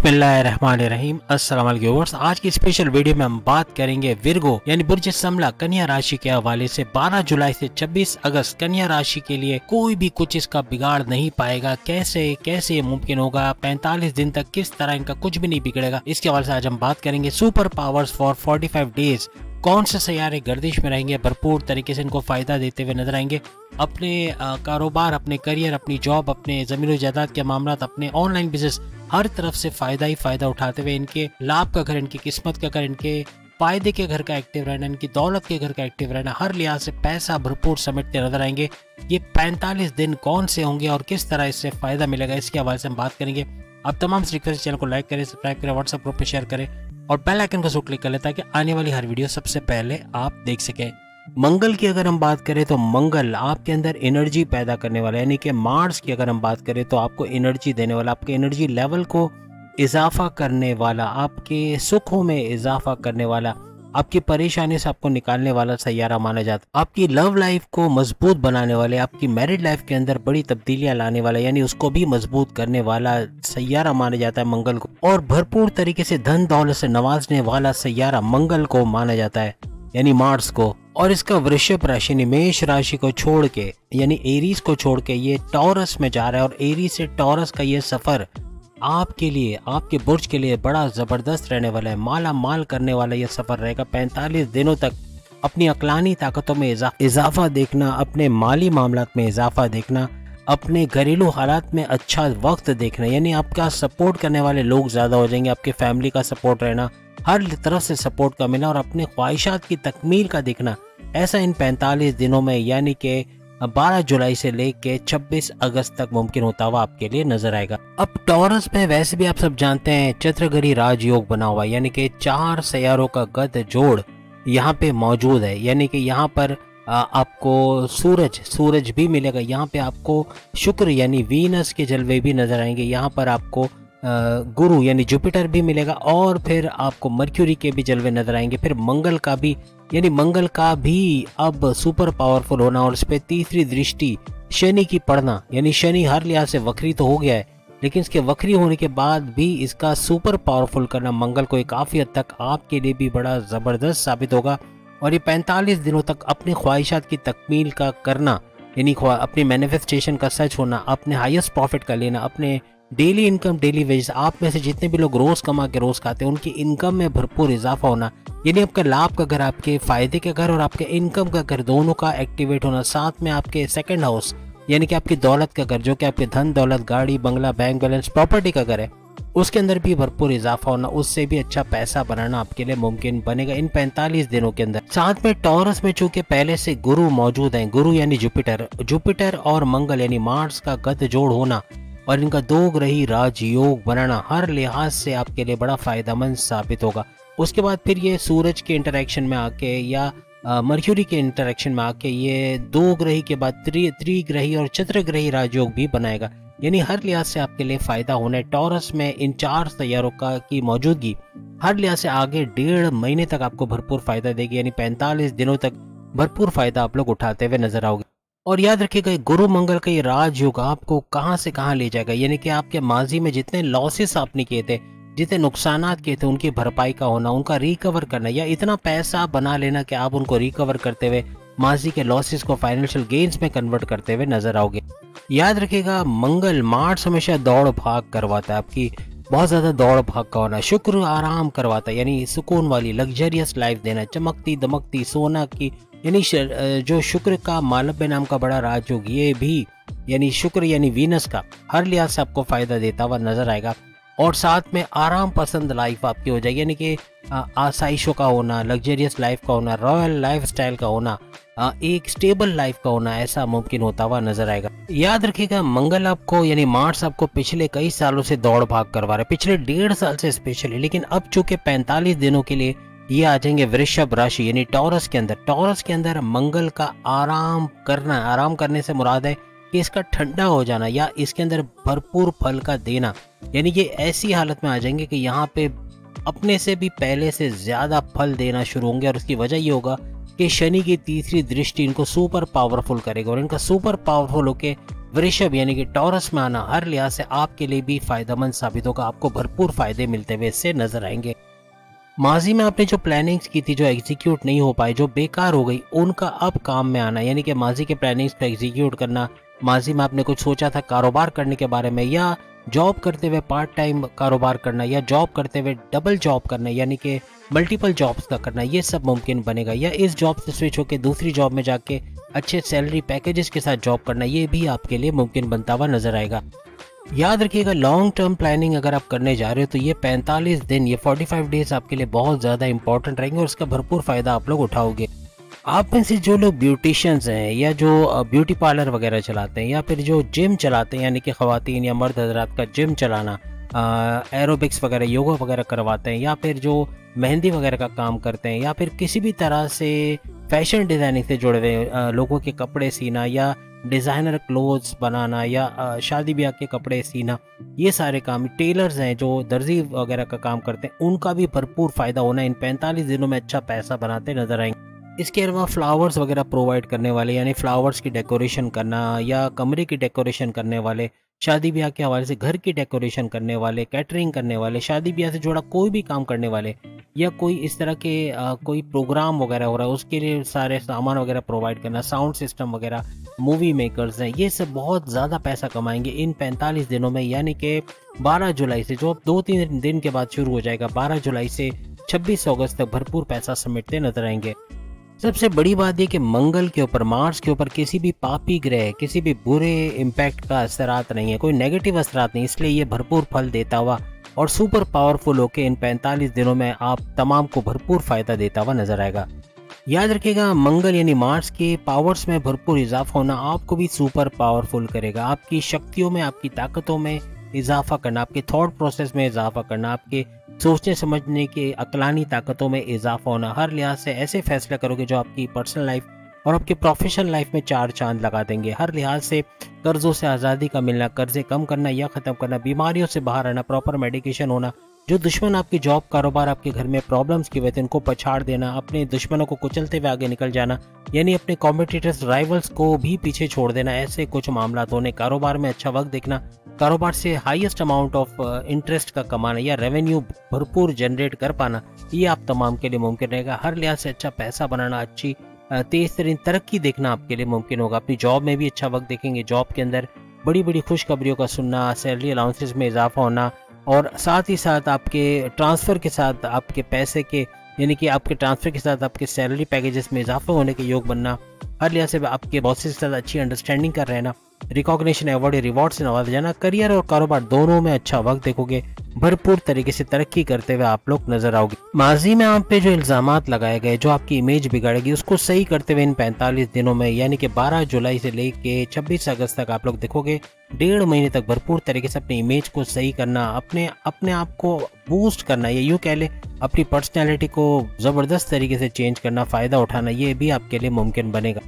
बिस्मिल्लाहिर्रहमानिर्रहीम। अस्सलाम वालेकुम व्यूअर्स। आज की स्पेशल वीडियो में हम बात करेंगे विर्गो यानी बुर्ज समला कन्या राशि के हवाले से 12 जुलाई से 26 अगस्त कन्या राशि के लिए कोई भी कुछ इसका बिगाड़ नहीं पाएगा। कैसे कैसे ये मुमकिन होगा, 45 दिन तक किस तरह इनका कुछ भी नहीं बिगड़ेगा, इसके हवाले से आज हम बात करेंगे। सुपर पावर्स फॉर 45 डेज, कौन से सैयारे गर्दिश में रहेंगे, भरपूर तरीके से इनको फायदा देते हुए नजर आएंगे। अपने कारोबार, अपने करियर, अपनी जॉब, अपने जमीन जायदाद के मामला, अपने ऑनलाइन बिजनेस, हर तरफ से फायदा ही फायदा उठाते हुए इनके लाभ का घर, इनकी किस्मत का घर, इनके फायदे के घर का एक्टिव रहना, इनकी दौलत के घर का एक्टिव रहना, हर लिहाज से पैसा भरपूर समेटते नजर आएंगे। ये 45 दिन कौन से होंगे और किस तरह इससे फायदा मिलेगा, इसके हवाले से हम बात करेंगे। अब तमाम रिक्वेस्ट, चैनल को लाइक करें, सब्सक्राइब करें, व्हाट्सएप ग्रुप पे शेयर करें और बेल आइकन को जरूर क्लिक कर लें ताकि आने वाली हर वीडियो सबसे पहले आप देख सकें। मंगल की अगर हम बात करें तो मंगल आपके अंदर एनर्जी पैदा करने वाला, यानी कि मार्स की अगर हम बात करें तो आपको एनर्जी देने वाला, आपके एनर्जी लेवल को इजाफा करने वाला, आपके सुखों में इजाफा करने वाला, आपकी परेशानी से आपको निकालने वाला सैयारा माना जाता है। आपकी लव लाइफ को मजबूत बनाने वाले, आपकी मैरिड लाइफ के अंदर बड़ी तब्दीलियां लाने वाला, यानी उसको भी मजबूत करने वाला सैयारा माना जाता है मंगल को। और भरपूर तरीके से धन दौलत से नवाजने वाला सैयारा मंगल को माना जाता है, यानी मार्स को। और इसका वृषभ राशि यानी मेष राशि को छोड़ के, यानी एरीज को छोड़ के ये टॉरस में जा रहा है। और एरीज से टॉरस का ये सफर आपके लिए, आपके बुर्ज के लिए बड़ा जबरदस्त रहने वाला है। माला माल करने वाला ये सफर रहेगा। 45 दिनों तक अपनी अकलानी ताकतों में इजाफा देखना, अपने माली मामलात में इजाफा देखना, अपने घरेलू हालात में अच्छा वक्त देखना, यानी आपका सपोर्ट करने वाले लोग ज्यादा हो जाएंगे। आपके फैमिली का सपोर्ट रहना, हर तरफ से सपोर्ट का मिलना और अपने ख्वाहिशात की तकमील का देखना, ऐसा इन 45 दिनों में यानी कि 12 जुलाई से लेके 26 अगस्त तक मुमकिन होता हुआ आपके लिए नजर आएगा। अब टॉरस में वैसे भी आप सब जानते हैं चंद्रगढ़ी राजयोग बना हुआ, यानी कि 4 सैयारों का गद जोड़ यहाँ पे मौजूद है। यानी कि यहाँ पर आपको सूरज भी मिलेगा, यहाँ पे आपको शुक्र यानी वीनस के जलवे भी नजर आएंगे, यहाँ पर आपको गुरु यानी जुपिटर भी मिलेगा और फिर आपको मर्क्यूरी के भी जलवे नजर आएंगे। फिर मंगल का भी, यानी मंगल का भी अब सुपर पावरफुल होना और इस पे तीसरी दृष्टि शनि की पड़ना, यानी शनि हर लिहाज से वक्री तो हो गया है, लेकिन इसके वक्री होने के बाद भी इसका सुपर पावरफुल करना मंगल को काफी हद तक आपके लिए भी बड़ा जबरदस्त साबित होगा। और ये 45 दिनों तक अपनी ख्वाहिशात की तकमील का करना, यानी अपनी मैनिफेस्टेशन का सच होना, अपने हाईएस्ट प्रॉफिट का लेना, अपने डेली इनकम, डेली वेज, आप में से जितने भी लोग रोज कमा के रोज खाते हैं उनकी इनकम में भरपूर इजाफा होना, यानी आपका लाभ का घर, आपके फायदे के घर और आपके इनकम का घर दोनों का एक्टिवेट होना। साथ में आपके सेकंड हाउस यानी कि आपकी दौलत का घर, जो कि आपके धन दौलत, गाड़ी बंगला, बैंक बैलेंस, प्रॉपर्टी का घर है, उसके अंदर भी भरपूर इजाफा होना, उससे भी अच्छा पैसा बनाना आपके लिए मुमकिन बनेगा इन 45 दिनों के अंदर। साथ में टॉरस में चूंकि पहले से गुरु मौजूद है, गुरु यानी जुपिटर और मंगल यानी मार्स का गत जोड़ होना और इनका 2 ग्रही राजयोग बनाना हर लिहाज से आपके लिए बड़ा फायदेमंद साबित होगा। उसके बाद फिर ये सूरज के इंटरेक्शन में आके या मर्क्यूरी के इंटरेक्शन में आके ये 2 ग्रही के बाद त्रिग्रही और चतुर्ग्रही राजयोग भी बनाएगा, यानी हर लिहाज से आपके लिए फायदा होना है। टॉरस में इन 4 सैयारों की मौजूदगी हर लिहाज से आगे 1.5 महीने तक आपको भरपूर फायदा देगी, यानी 45 दिनों तक भरपूर फायदा आप लोग उठाते हुए नजर आओगे। और याद रखिएगा गुरु मंगल का ये राजयोग आपको कहां से कहां ले जाएगा, यानी कि आपके माजी में जितने लॉसेस आपने किए थे, जितने नुकसानात किए थे, उनकी भरपाई का होना, उनका रिकवर करना, या इतना पैसा बना लेना कि आप उनको रिकवर करते हुए माजी के लॉसेस को फाइनेंशियल गेन्स में कन्वर्ट करते हुए नजर आओगे। याद रखिएगा मंगल, मार्स हमेशा दौड़ भाग करवाता है, आपकी बहुत ज्यादा दौड़ भाग का होना। शुक्र आराम करवाता है, यानी सुकून वाली लग्जरियस लाइफ देना, चमकती दमकती सोना की, यानी जो शुक्र का मालव्य नाम का बड़ा राजयोग, ये भी यानी शुक्र यानी वीनस का हर लिहाज से आपको फायदा देता हुआ नजर आएगा। और साथ में आराम पसंद लाइफ आपकी हो जाएगी, यानी कि आसाइशों का होना, लग्जरियस लाइफ का होना, रॉयल लाइफ स्टाइल का होना, एक स्टेबल लाइफ का होना, ऐसा मुमकिन होता हुआ नजर आएगा। याद रखिएगा मंगल आपको यानी मार्स आपको पिछले कई सालों से दौड़ भाग करवा रहा है, पिछले 1.5 साल से स्पेशली, लेकिन अब चूंकि 45 दिनों के लिए ये आ जाएंगे वृषभ राशि यानी टॉरस के अंदर। टॉरस के अंदर मंगल का आराम करना, आराम करने से मुराद है कि इसका ठंडा हो जाना या इसके अंदर भरपूर फल का देना, यानी ये ऐसी हालत में आ जाएंगे कि यहाँ पे अपने से भी पहले से ज्यादा फल देना शुरू होंगे। और उसकी वजह ये होगा कि शनि की तीसरी दृष्टि इनको सुपर पावरफुल करेगा और इनका सुपर पावरफुल होके वृषभ यानी कि टॉरस में आना हर लिहाज से आपके लिए भी फायदेमंद साबित होगा, आपको भरपूर फायदे मिलते हुए इससे नजर आएंगे। माजी में आपने जो प्लानिंग्स की थी, जो एग्जीक्यूट नहीं हो पाई, जो बेकार हो गई, उनका अब काम में आना, यानी कि माजी के प्लानिंग्स को एग्जीक्यूट करना। माजी में आपने कुछ सोचा था कारोबार करने के बारे में, या जॉब करते हुए पार्ट टाइम कारोबार करना, या जॉब करते हुए डबल जॉब करना यानी कि मल्टीपल जॉब्स का करना, ये सब मुमकिन बनेगा। या इस जॉब से स्विच होकर दूसरी जॉब में जाके अच्छे सैलरी पैकेजेस के साथ जॉब करना, ये भी आपके लिए मुमकिन बनता हुआ नजर आएगा। याद रखिएगा, लॉन्ग टर्म प्लानिंग अगर आप करने जा रहे हो तो ये 45 दिन, ये 45 डेज आपके लिए बहुत ज़्यादा इंपॉर्टेंट रहेंगे और इसका भरपूर फ़ायदा आप लोग उठाओगे। आप में से जो लोग ब्यूटिशियंस हैं, या जो ब्यूटी पार्लर वगैरह चलाते हैं, या फिर जो जिम चलाते हैं, यानी कि ख़वातीन या मर्द हजरात का जिम चलाना, एरोबिक्स वगैरह, योगा वगैरह करवाते हैं, या फिर जो मेहंदी वगैरह का काम करते हैं, या फिर किसी भी तरह से फैशन डिज़ाइनिंग से जुड़े हुए लोगों के कपड़े सीना, या डिज़ाइनर क्लोथ्स बनाना, या शादी ब्याह के कपड़े सीना, ये सारे काम, टेलर्स हैं जो दर्जी वगैरह का काम करते हैं, उनका भी भरपूर फ़ायदा होना, इन 45 दिनों में अच्छा पैसा बनाते नजर आएंगे। इसके अलावा फ्लावर्स वगैरह प्रोवाइड करने वाले, यानी फ्लावर्स की डेकोरेशन करना, या कमरे की डेकोरेशन करने वाले, शादी ब्याह के हवाले से घर की डेकोरेशन करने वाले, कैटरिंग करने वाले, शादी ब्याह से जुड़ा कोई भी काम करने वाले, या कोई इस तरह के कोई प्रोग्राम वगैरह हो रहा है उसके लिए सारे सामान वगैरह प्रोवाइड करना, साउंड सिस्टम वगैरह, मूवी मेकर्स हैं, ये सब बहुत ज़्यादा पैसा कमाएंगे इन 45 दिनों में। यानी कि 12 जुलाई से, जो 2-3 दिन के बाद शुरू हो जाएगा, 12 जुलाई से 26 अगस्त तक भरपूर पैसा समेटते नजर आएंगे। सबसे बड़ी बात यह कि मंगल के ऊपर, मार्स के ऊपर किसी भी पापी ग्रह, किसी भी बुरे इम्पैक्ट का असरात नहीं है, कोई नेगेटिव असरात नहीं, इसलिए ये भरपूर फल देता हुआ और सुपर पावरफुल होके इन 45 दिनों में आप तमाम को भरपूर फायदा देता हुआ नजर आएगा। याद रखिएगा, मंगल यानी मार्स के पावर्स में भरपूर इजाफा होना आपको भी सुपर पावरफुल करेगा। आपकी शक्तियों में, आपकी ताकतों में इजाफा करना, आपके थॉट प्रोसेस में इजाफा करना, आपके सोचने समझने की अक्लानी ताकतों में इजाफा होना, हर लिहाज से ऐसे फैसले करोगे जो आपकी पर्सनल लाइफ और आपकी प्रोफेशनल लाइफ में 4 चांद लगा देंगे। हर लिहाज से कर्जों से आज़ादी का मिलना, कर्जे कम करना या ख़त्म करना, बीमारियों से बाहर आना, प्रॉपर मेडिकेशन होना, जो दुश्मन आपकी जॉब कारोबार आपके घर में प्रॉब्लम्स की वजह से उनको पछाड़ देना, अपने दुश्मनों को कुचलते हुए आगे निकल जाना, यानी अपने कॉम्पिटिटर्स राइवल्स को भी पीछे छोड़ देना, ऐसे कुछ मामला होने, कारोबार में अच्छा वक्त देखना, कारोबार से हाईएस्ट अमाउंट ऑफ इंटरेस्ट का कमाना या रेवेन्यू भरपूर जनरेट कर पाना, ये आप तमाम के लिए मुमकिन रहेगा। हर लिहाज से अच्छा पैसा बनाना, अच्छी तेज तरीन तरक्की देखना आपके लिए मुमकिन होगा। अपनी जॉब में भी अच्छा वक्त देखेंगे, जॉब के अंदर बड़ी बड़ी खुशखबरियों का सुनना, सैलरी अलाउंसेस में इजाफा होना, और साथ ही साथ आपके ट्रांसफ़र के साथ आपके पैसे के, यानी कि आपके ट्रांसफ़र के साथ आपके सैलरी पैकेजेस में इजाफा होने के योग बनना, हर लिहाज से आपके बॉसेस के साथ अच्छी अंडरस्टैंडिंग कर रहना, रिकॉग्निशन, अवार्ड, रिवॉर्ड से नवाजा जाना, करियर और कारोबार दोनों में अच्छा वक्त देखोगे, भरपूर तरीके से तरक्की करते हुए आप लोग नजर आओगे। माजी में आप पे जो इल्जामात लगाए गए, जो आपकी इमेज बिगाड़ेगी, उसको सही करते हुए इन 45 दिनों में, यानी कि 12 जुलाई से लेके 26 अगस्त तक आप लोग देखोगे 1.5 महीने तक भरपूर तरीके से अपनी इमेज को सही करना, अपने आप को बूस्ट करना, ये यूँ कह ले अपनी पर्सनैलिटी को ज़बरदस्त तरीके से चेंज करना, फ़ायदा उठाना, ये भी आपके लिए मुमकिन बनेगा।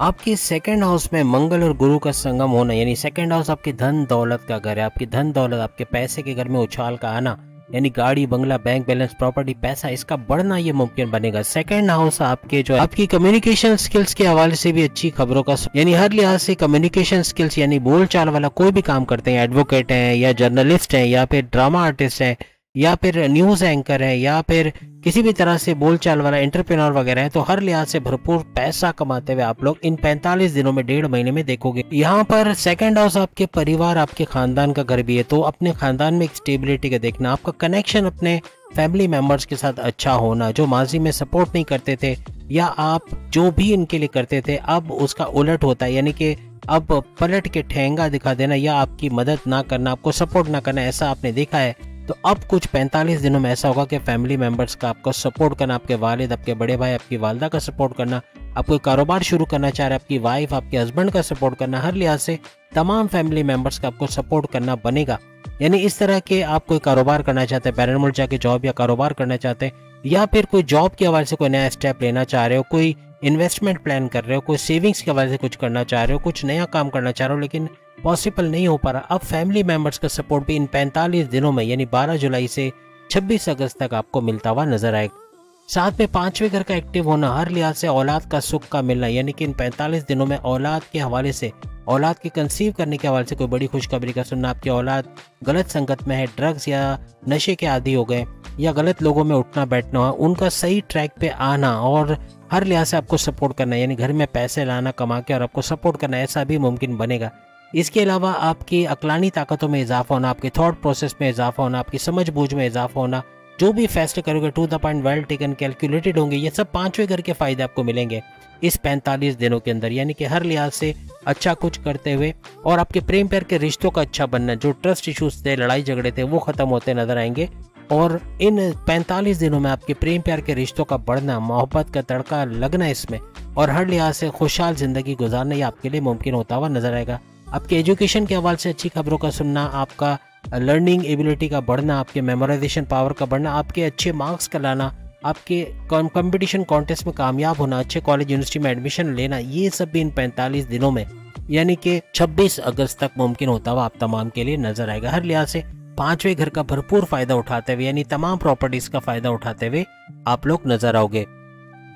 आपके सेकंड हाउस में मंगल और गुरु का संगम होना, यानी सेकंड हाउस आपकी धन दौलत का घर है, आपकी धन दौलत, आपके पैसे के घर में उछाल का आना, यानी गाड़ी बंगला, बैंक बैलेंस, प्रॉपर्टी, पैसा, इसका बढ़ना ये मुमकिन बनेगा। सेकंड हाउस आपके जो आपकी कम्युनिकेशन स्किल्स के हवाले से भी अच्छी खबरों का, यानी हर लिहाज से कम्युनिकेशन स्किल्स, यानी बोल चाल वाला कोई भी काम करते हैं, एडवोकेट हैं या जर्नलिस्ट हैं या फिर ड्रामा आर्टिस्ट हैं या फिर न्यूज़ एंकर है या फिर किसी भी तरह से बोलचाल वाला एंटरप्रेन्योर वगैरह है, तो हर लिहाज से भरपूर पैसा कमाते हुए आप लोग इन 45 दिनों में 1.5 महीने में देखोगे। यहाँ पर सेकंड हाउस आपके परिवार, आपके खानदान का घर भी है, तो अपने खानदान में एक स्टेबिलिटी का देखना, आपका कनेक्शन अपने फैमिली मेंबर्स के साथ अच्छा होना, जो माजी में सपोर्ट नहीं करते थे या आप जो भी इनके लिए करते थे अब उसका उलट होता है, यानी कि अब पलट के ठेंगा दिखा देना या आपकी मदद ना करना, आपको सपोर्ट ना करना, ऐसा आपने देखा है। तो अब कुछ 45 दिनों में ऐसा होगा कि फैमिली मेंबर्स का आपको सपोर्ट करना, आपके वालिद, आपके बड़े भाई, आपकी वालदा का सपोर्ट करना, आप कोई कारोबार शुरू करना चाह रहे हैं, आपकी वाइफ, आपके हस्बैंड का सपोर्ट करना, हर लिहाज से तमाम फैमिली मेंबर्स का आपको सपोर्ट करना बनेगा। यानी इस तरह के आप कोई कारोबार करना चाहते हैं, बैरन मुल्क जाके जॉब या कारोबार करना चाहते हैं, या फिर कोई जॉब के हवाले से कोई नया स्टेप लेना चाह रहे हो, कोई इन्वेस्टमेंट प्लान कर रहे हो, कोई सेविंग्स के हवाले से कुछ करना चाह रहे हो, कुछ नया काम करना चाह रहे हो लेकिन पॉसिबल नहीं हो पा रहा, अब फैमिली मेंबर्स का सपोर्ट भी इन 45 दिनों में, यानी 12 जुलाई से 26 अगस्त तक आपको मिलता हुआ नजर आएगा। साथ में 5वें घर का एक्टिव होना, हर लिहाज से औलाद का सुख का मिलना, यानी कि इन 45 दिनों में औलाद के हवाले से औलाद के कंसीव करने के हवाले से कोई बड़ी खुशखबरी का सुनना, आपकी औलाद गलत संगत में है, ड्रग्स या नशे के आदी हो गए या गलत लोगों में उठना बैठना हुआ, उनका सही ट्रैक पे आना और हर लिहाज से आपको सपोर्ट करना, यानी घर में पैसे लाना कमा के और आपको सपोर्ट करना, ऐसा भी मुमकिन बनेगा। इसके अलावा आपकी अक्लानी ताकतों में इजाफा होना, आपके थॉट प्रोसेस में इजाफा होना, आपकी समझ बूझ में इजाफा होना, जो भी फैसले करोगे to the point, well taken, calculated होंगे। ये सब पांचवें घर के फायदे आपको मिलेंगे इस 45 दिनों के अंदर, यानी कि हर लिहाज से अच्छा कुछ करते हुए। और आपके प्रेम प्यार के रिश्तों का अच्छा बनना, जो ट्रस्ट इश्यूज थे, लड़ाई झगड़े थे, वो खत्म होते नजर आएंगे। और इन 45 दिनों में आपके प्रेम प्यार के रिश्तों का बढ़ना, मोहब्बत का तड़का लगना इसमें, और हर लिहाज से खुशहाल जिंदगी गुजारना ये आपके लिए मुमकिन होता हुआ नजर आएगा। आपके एजुकेशन के हवाले से अच्छी खबरों का सुनना, आपका लर्निंग एबिलिटी का बढ़ना, आपके मेमोराइजेशन पावर का बढ़ना, आपके अच्छे मार्क्स का लाना, आपके कंपटीशन कॉन्टेस्ट में कामयाब होना, अच्छे कॉलेज यूनिवर्सिटी में एडमिशन लेना, ये सब भी इन 45 दिनों में यानी कि 26 अगस्त तक मुमकिन होता हुआ आप तमाम के लिए नजर आएगा। हर लिहाज से पांचवें घर का भरपूर फायदा उठाते हुए, यानी तमाम प्रॉपर्टीज का फायदा उठाते हुए आप लोग नजर आओगे।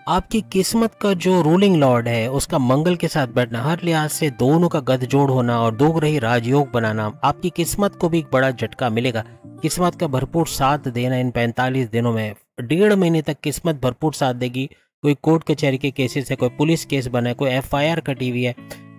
आपकी किस्मत का जो रूलिंग लॉर्ड है उसका मंगल के साथ बैठना, हर लिहाज से दोनों का गठजोड़ होना और दोग्रही राजयोग बनाना, आपकी किस्मत को भी एक बड़ा झटका मिलेगा। किस्मत का भरपूर साथ देना इन 45 दिनों में, 1.5 महीने तक किस्मत भरपूर साथ देगी। कोई कोर्ट कचहरी के केसेस है, कोई पुलिस केस बना है, कोई FIR कटी हुई है,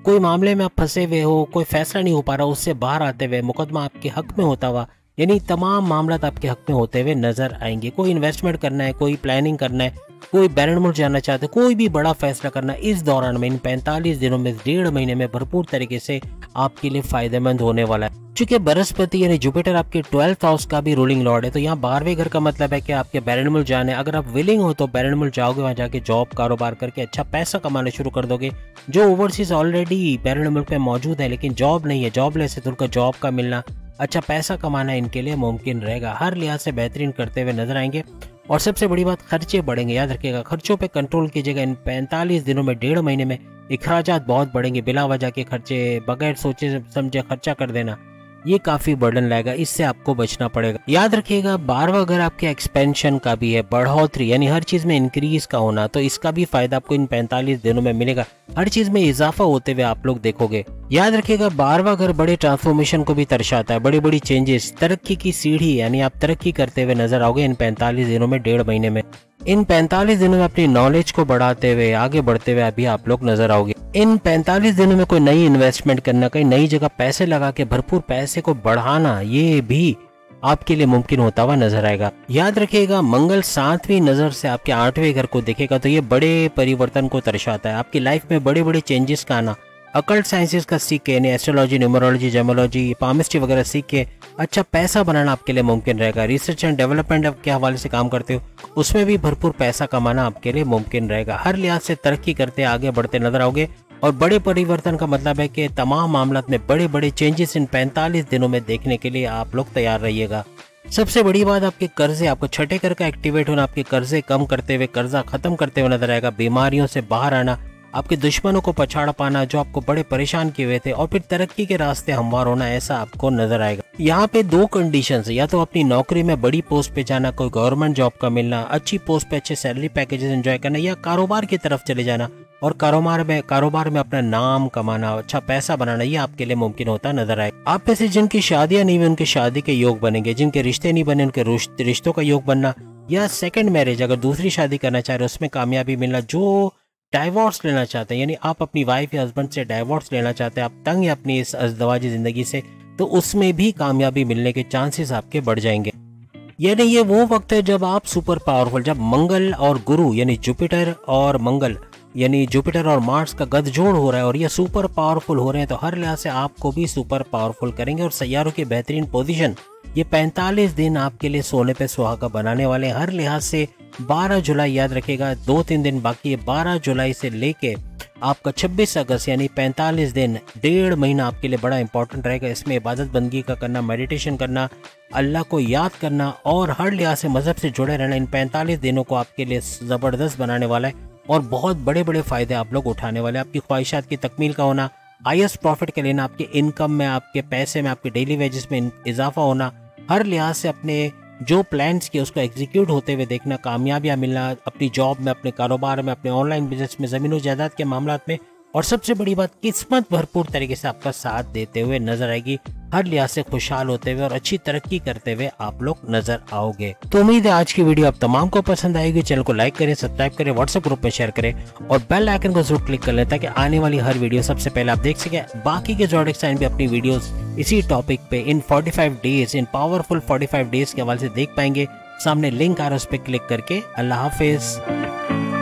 कोई मामले में आप फंसे हुए हो, कोई फैसला नहीं हो पा रहा, उससे बाहर आते हुए मुकदमा आपके हक में होता हुआ, यानी तमाम मामला आपके हक में होते हुए नजर आएंगे। कोई इन्वेस्टमेंट करना है, कोई प्लानिंग करना है, कोई बैरन मुल्क जाना चाहते, कोई भी बड़ा फैसला करना, इस दौरान में इन 45 दिनों में 1.5 महीने में भरपूर तरीके से आपके लिए फायदेमंद होने वाला है। चूंकि बृहस्पति यानी जुपिटर आपके 12th हाउस का भी रूलिंग लॉर्ड है, तो यहाँ 12वें घर का मतलब है कि आपके बैरन मुल्क जाने, अगर आप विलिंग हो तो बैरन मुल्क जाओगे, वहाँ जाके जॉब कारोबार करके अच्छा पैसा कमाना शुरू कर दोगे। जो ओवरसीज ऑलरेडी बैरन मुल्क में मौजूद है लेकिन जॉब नहीं है, जॉबलेस है, तो उनका जॉब का मिलना, अच्छा पैसा कमाना इनके लिए मुमकिन रहेगा। हर लिहाज से बेहतरीन करते हुए नजर आएंगे। और सबसे बड़ी बात, खर्चे बढ़ेंगे, याद रखिएगा, खर्चों पे कंट्रोल कीजिएगा। इन 45 दिनों में 1.5 महीने में अखराजात बहुत बढ़ेंगे, बिला वजह के खर्चे, बगैर सोचे समझे खर्चा कर देना, ये काफी बर्डन लाएगा, इससे आपको बचना पड़ेगा। याद रखिएगा 12वां घर आपके एक्सपेंशन का भी है, बढ़ोतरी यानी हर चीज में इंक्रीज का होना, तो इसका भी फायदा आपको इन 45 दिनों में मिलेगा। हर चीज में इजाफा होते हुए आप लोग देखोगे। याद रखिएगा 12वां घर बड़े ट्रांसफॉर्मेशन को भी दर्शाता है, बड़ी बड़ी चेंजेस, तरक्की की सीढ़ी, यानी आप तरक्की करते हुए नजर आओगे इन 45 दिनों में, 1.5 महीने में। इन 45 दिनों में अपनी नॉलेज को बढ़ाते हुए, आगे बढ़ते हुए अभी आप लोग नजर आओगे। इन 45 दिनों में कोई नई इन्वेस्टमेंट करना, कहीं नई जगह पैसे लगा के भरपूर पैसे को बढ़ाना, ये भी आपके लिए मुमकिन होता हुआ नजर आएगा। याद रखिएगा मंगल 7वीं नजर से आपके 8वें घर को देखेगा, तो ये बड़े परिवर्तन को दर्शाता है, आपकी लाइफ में बड़े बड़े चेंजेस का आना। अकल्ट साइंसेस का सीख के, एस्ट्रोलॉजी, न्यूमरोलॉजी, जेमोलॉजी, पामिस्ट्री वगैरह सीख के अच्छा पैसा बनाना आपके लिए मुमकिन रहेगा। रिसर्च एंड डेवलपमेंट के हवाले से काम करते हो, उसमें भी भरपूर पैसा कमाना आपके लिए मुमकिन रहेगा। हर लिहाज से तरक्की करते आगे बढ़ते नजर आओगे। और बड़े परिवर्तन का मतलब है कि तमाम मामलात में बड़े बड़े चेंजेस इन 45 दिनों में देखने के लिए आप लोग तैयार रहिएगा। सबसे बड़ी बात, आपके कर्जे, आपको छठे घर का एक्टिवेट होना, आपके कर्जे कम करते हुए, कर्जा खत्म करते हुए नजर आएगा। बीमारियों से बाहर आना, आपके दुश्मनों को पछाड़ पाना जो आपको बड़े परेशान किए हुए थे, और फिर तरक्की के रास्ते हमवार होना, ऐसा आपको नजर आएगा। यहाँ पे 2 कंडीशंस है, या तो अपनी नौकरी में बड़ी पोस्ट पे जाना, कोई गवर्नमेंट जॉब का मिलना, अच्छी पोस्ट पे अच्छे सैलरी पैकेजेस एंजॉय करना, या कारोबार की तरफ चले जाना और कारोबार में अपना नाम कमाना, अच्छा पैसा बनाना, ये आपके लिए मुमकिन होता नजर आएगा। आप में से जिनकी शादियां नहीं हुई उनकी शादी के योग बनेंगे, जिनके रिश्ते नहीं बने उनके रिश्तों का योग बनना, या सेकंड मैरिज अगर दूसरी शादी करना चाह रहे हो उसमें कामयाबी मिलना। जो डाइवोर्स लेना चाहते हैं, यानी आप अपनी वाइफ या हस्बैंड से डाइवोर्स लेना चाहते हैं, आप तंग हैं अपनी इस अज़दवाजी जिंदगी से, तो उसमें भी कामयाबी मिलने के चांसेस आपके बढ़ जाएंगे। यानी ये वो वक्त है जब आप सुपर पावरफुल, जब मंगल और गुरु यानी जुपिटर और मंगल यानी जुपिटर और मार्स का गठजोड़ हो रहा है और ये सुपर पावरफुल हो रहे हैं, तो हर लिहाज से आपको भी सुपर पावरफुल करेंगे। और सैयारों की बेहतरीन पोजीशन, ये 45 दिन आपके लिए सोने पे सुहागा बनाने वाले हैं। हर लिहाज से 12 जुलाई याद रखेगा, 2-3 दिन बाकी है। 12 जुलाई से लेके आपका 26 अगस्त यानी 45 दिन, 1.5 महीना आपके लिए बड़ा इंपॉर्टेंट रहेगा। इसमें इबादत बंदगी का करना, मेडिटेशन करना, अल्लाह को याद करना और हर लिहाज से मजहब से जुड़े रहना, इन 45 दिनों को आपके लिए ज़बरदस्त बनाने वाला है और बहुत बड़े बड़े फायदे आप लोग उठाने वाले हैं। आपकी ख्वाहिशात की तकमील का होना, हाईएस्ट प्रॉफिट के लेना, आपके इनकम में, आपके पैसे में, आपके डेली वेजेस में इजाफा होना, हर लिहाज से अपने जो प्लान्स किए उसको एग्जीक्यूट होते हुए देखना, कामयाबियां मिलना अपनी जॉब में, अपने कारोबार में, अपने ऑनलाइन बिजनेस में, ज़मीन और जायदाद के मामलात में, और सबसे बड़ी बात, किस्मत भरपूर तरीके से आपका साथ देते हुए नजर आएगी। हर लिहाज से खुशहाल होते हुए और अच्छी तरक्की करते हुए आप लोग नजर आओगे। तो उम्मीद है आज की वीडियो आप तमाम को पसंद आएगी। चैनल को लाइक करें, सब्सक्राइब करें, व्हाट्सएप ग्रुप में शेयर करें और बेल आइकन को जरूर क्लिक कर लें ताकि आने वाली हर वीडियो सबसे पहले आप देख सके। बाकी के ज़ोडिएक साइन भी अपनी वीडियोस इसी टॉपिक पे इन 45 डेज, इन पावरफुल 45 डेज के हवाले से देख पाएंगे। सामने लिंक आ रहा है, उस पर क्लिक करके। अल्लाह हाफिज।